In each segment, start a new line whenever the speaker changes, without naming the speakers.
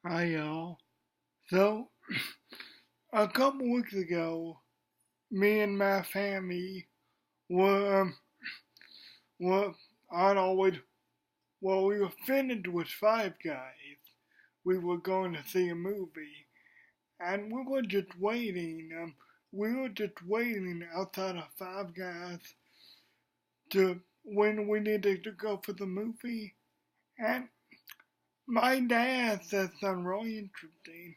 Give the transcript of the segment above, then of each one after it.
Hi y'all. So, a couple weeks ago, me and my family were, were on our way, well, we were finished with Five Guys. We were going to see a movie, and we were just waiting outside of Five Guys to, when we needed to go for the movie, and my dad said something really interesting.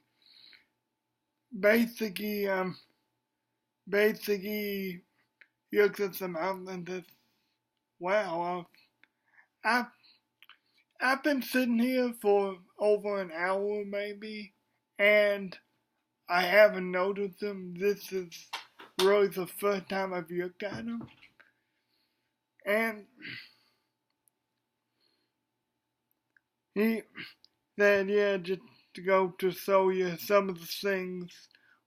Basically, basically, he looks at the mountain and says, wow, I've, I've been sitting here for over an hour maybe, and I haven't noticed them. This is really the first time I've looked at them. And he said, yeah, just to go to show you some of the things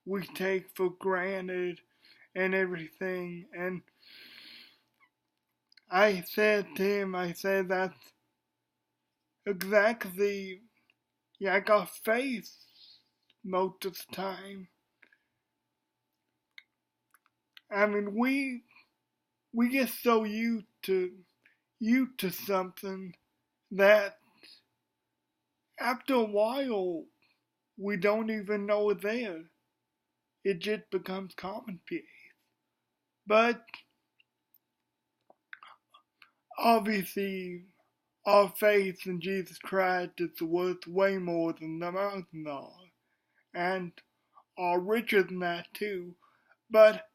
we take for granted and everything. And I said to him, I said, that's exactly, yeah, I got faith most of the time. I mean, we get so used to something that after a while we don't even know it's there. It just becomes commonplace. But obviously, our faith in Jesus Christ is worth way more than the mountains are, and are richer than that too. But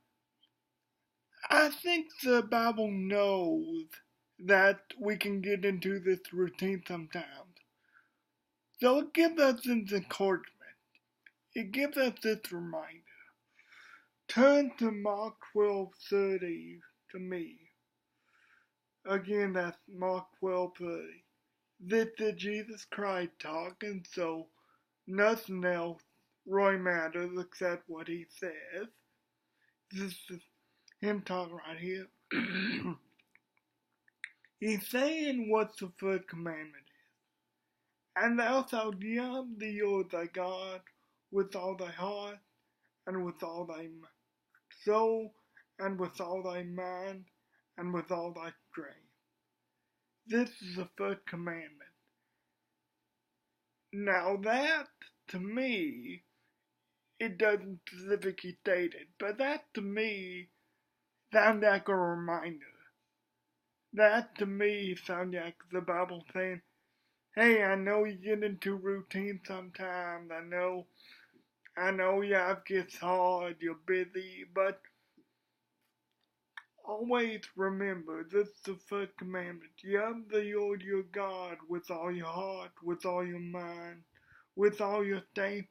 I think the Bible knows that we can get into this routine sometimes. So it gives us this encouragement. It gives us this reminder. Turn to Mark 12:30 to me. Again, that's Mark 12:30. This is Jesus Christ talking, so nothing else really matters except what he says. This is him talking right here. He's saying what the first commandment is. And thou shalt love the Lord thy God with all thy heart, and with all thy soul, and with all thy mind, and with all thy strength. This is the first commandment. Now that, to me, it doesn't specifically state it, but that to me sounds like a reminder. That to me sounds like the Bible saying, hey, I know you get into routine sometimes, I know life gets hard, you're busy, but always remember this is the first commandment. Love the Lord your God with all your heart, with all your mind, with all your strength.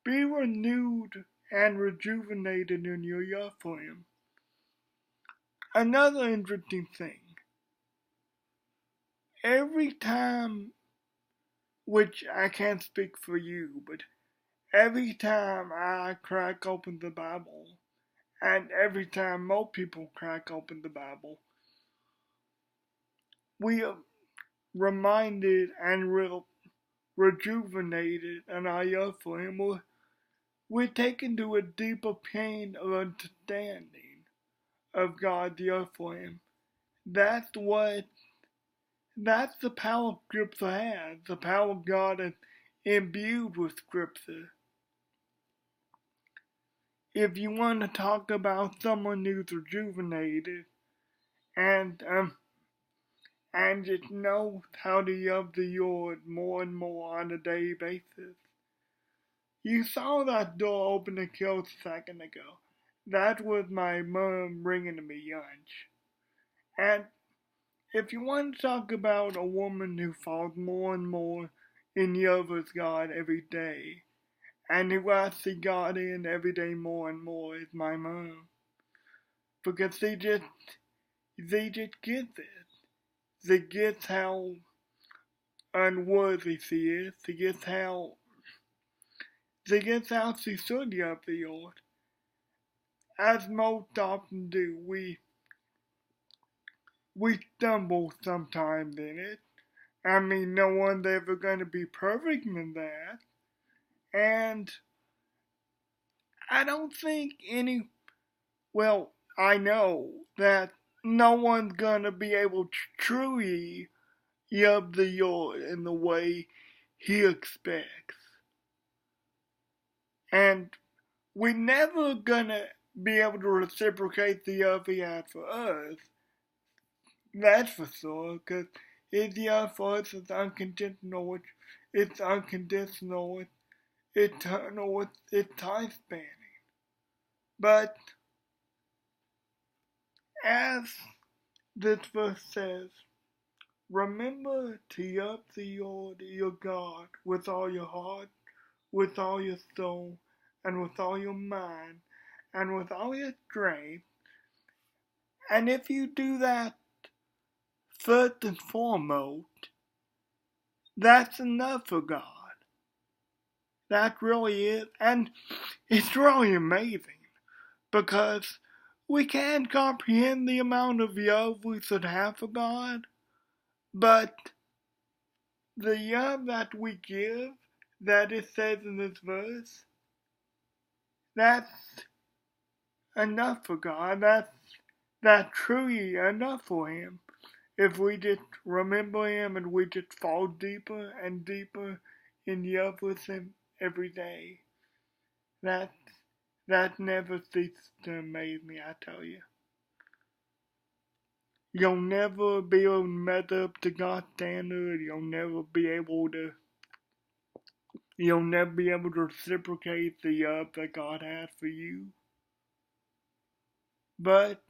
Be renewed and rejuvenated in your love for Him. Another interesting thing, every time, which I can't speak for you, but every time I crack open the Bible, and every time most people crack open the Bible, we are reminded and rejuvenated in our love for Him. We're taken to a deeper plane of understanding of God's love for Him. That's what, that's the power Scripture has. The power of God is imbued with Scripture. If you want to talk about someone who's rejuvenated and just knows how to love the Lord more and more on a daily basis, you saw that door open and close a second ago. That was my mom bringing me lunch. And if you want to talk about a woman who falls more and more in love with God every day, and who I see God in every day more and more, is my mom. Because they just get this. They get how unworthy she is. They get how she should love the Lord. As most often do, we stumble sometimes in it. I mean, no one's ever going to be perfect in that. And I don't think well, I know that no one's gonna be able to truly love the Lord in the way He expects. And we're never gonna be able to reciprocate the love He has for us. That's for sure, because His love for us is unconditional, it's unconditional, it's eternal, it's time spanning. But as this verse says, remember to love the Lord your God with all your heart, with all your soul, and with all your mind, and with all your strength. And if you do that first and foremost, that's enough for God. That really is. And it's really amazing because we can't comprehend the amount of love we should have for God, but the love that we give, that it says in this verse, that's enough for God. That's truly enough for Him. If we just remember Him and we just fall deeper and deeper in love with Him every day, that never ceases to amaze me, I tell you. You'll never be able to measure up to God's standard. You'll never be able to reciprocate the love that God has for you. But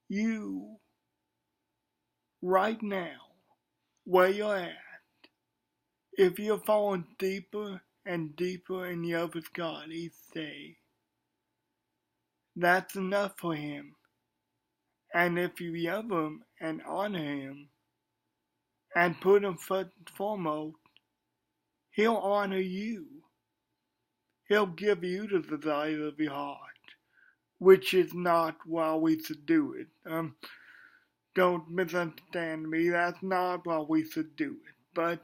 you, right now, where you're at, if you're falling deeper and deeper in love with God each day, that's enough for Him. And if you love Him and honor Him and put Him first and foremost, He'll honor you. He'll give you the desire of your heart, which is not why we should do it. Don't misunderstand me, that's not why we should do it. But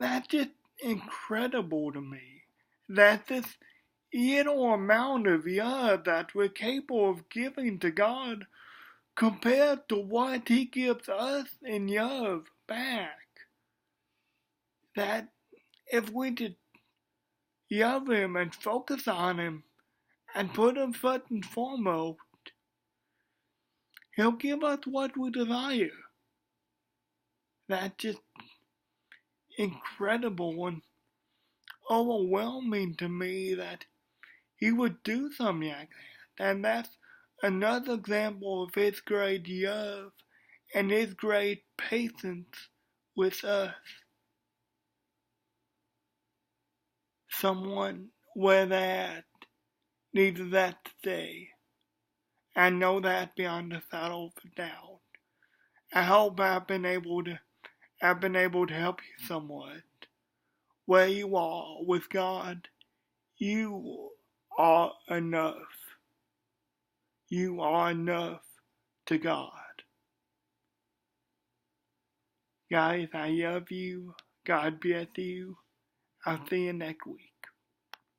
that's just incredible to me. That this little amount of love that we're capable of giving to God compared to what He gives us in love back. That if we just love Him and focus on Him and put Him first and foremost, He'll give us what we desire. That's just incredible and overwhelming to me that He would do something like that. And that's another example of His great love and His great patience with us. Someone where that needs that today. I know that beyond a shadow of a doubt. I hope I've been able to help you somewhat. Where you are with God, you are enough. You are enough to God. Guys, I love you. God bless you. I'll see you next week.